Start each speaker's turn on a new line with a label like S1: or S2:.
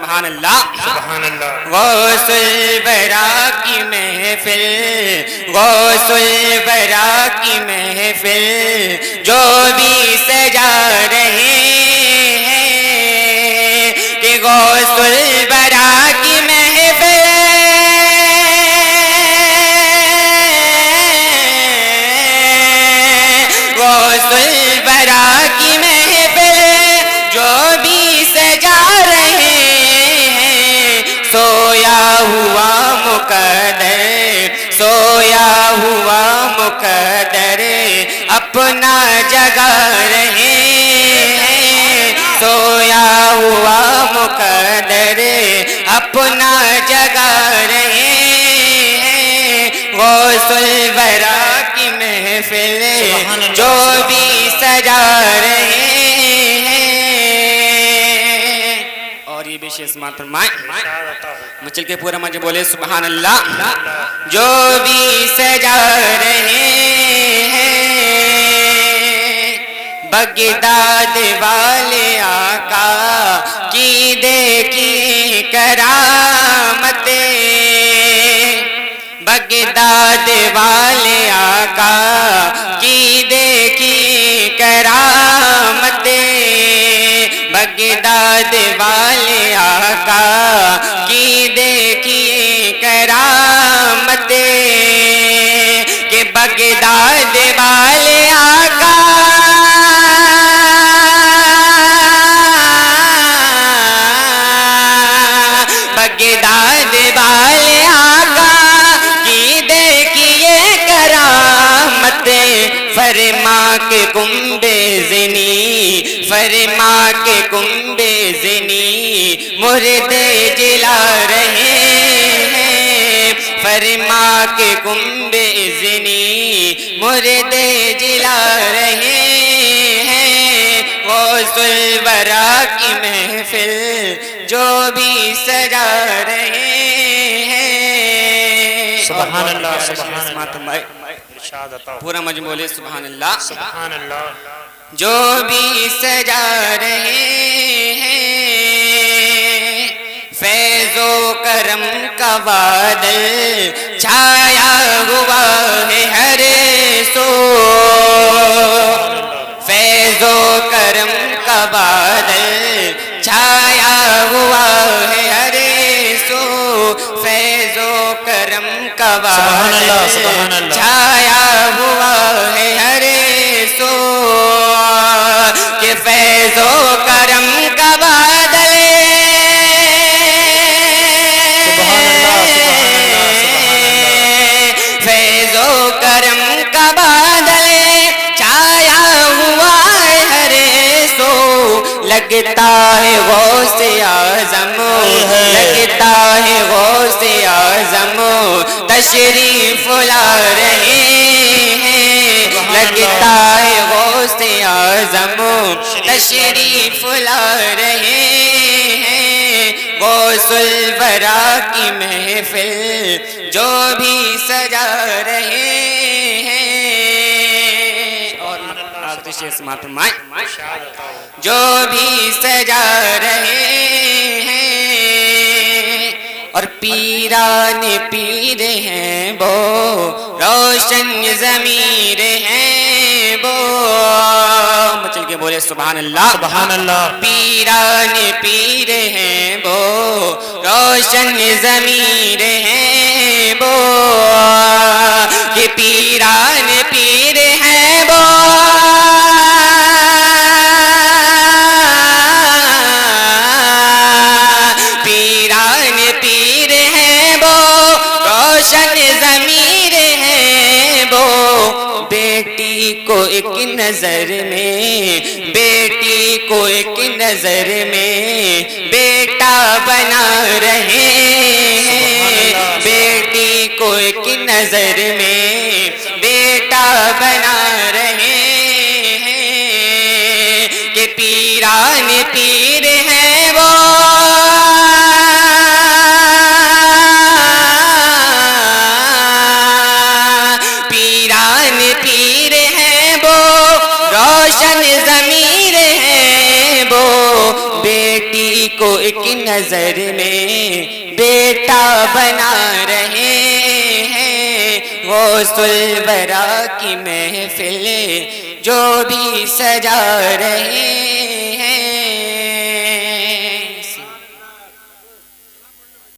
S1: سبحان اللہ
S2: سبحان اللہ
S1: غوث الورا کی محفل غوث الورا کی محفل جو بھی سجا رہے ہیں کہ غوث الورا کی محفل غوث الورا کی محفل جو بھی سجا رہے ہیں سویا ہوا مقدر سویا ہوا مقدر اپنا جگا رہے ہیں سویا ہوا مقدر اپنا جگا رہے ہیں غوث الورا کی محفل جو بھی سجا رہے ہیں اور یہ بھی شیخ فرمائیں مچل کے پورا مجھے بولے سبحان اللہ جو بھی سجا رہے ہیں بغداد والے آقا کی دیکھی کرامتیں بغداد والے آقا کی دیکھی کرامتیں بغداد والے آقا کی دیکھی کرامتیں کہ بغداد والے آقا بغداد والے آقا کی دیکھیے کرامتیں فرما کے کنبے زنی فرما کے کنبے زنی مردے جلا رہے ہیں فرما کے کنبے زنی مردے جلا رہے ہیں غوث الورا کی محفل جو بھی سجا رہے ہیں
S2: سبحان اللہ سبحان اللہ
S1: پورا مجموعہ بولے سبحان اللہ
S2: سبحان اللہ
S1: جو بھی سجا رہے ہیں فیض و کرم کا بادل چھایا ہوا ہے ہر سو فیض و کرم کا بادل چھایا ہوا ہے ہر سو فیض و کرم کا بادل چھایا ہوا ہے ہر سو کہ فیض و کرم کا بادل فیض و کرم کا بادل چھایا ہوا ہے ہر سو لگتا ہے غوث اعظم لگتا ہے غوث اعظم تشریف لا رہے ہیں لگتا ہے غوث اعظم تشریف لا رہے ہیں غوث الورا کی محفل جو بھی سجا رہے ہیں اور آخری شیخ سماعت فرمائیں جو بھی سجا رہے ہیں اور پیران پیر ہیں وہ روشن ضمیر ہیں وہ مچل کے بولے سبحان اللہ
S2: سبحان اللہ
S1: پیران پیر ہیں وہ روشن ضمیر ہیں وہ کہ پیران پیر ہیں وہ ضمیر ہے وہ بیٹی کو ایک نظر میں بیٹی کو ایک نظر میں بیٹا بنا رہے ہیں بیٹی کو ایک نظر میں بیٹا بنا رہے ہیں کہ پیران پیر ہیں وہ روشن ضمیر ہے وہ بیٹی کو ایک نظر میں بیٹا بنا رہے ہیں، غوث الورا کی محفل جو بھی سجا رہے ہیں،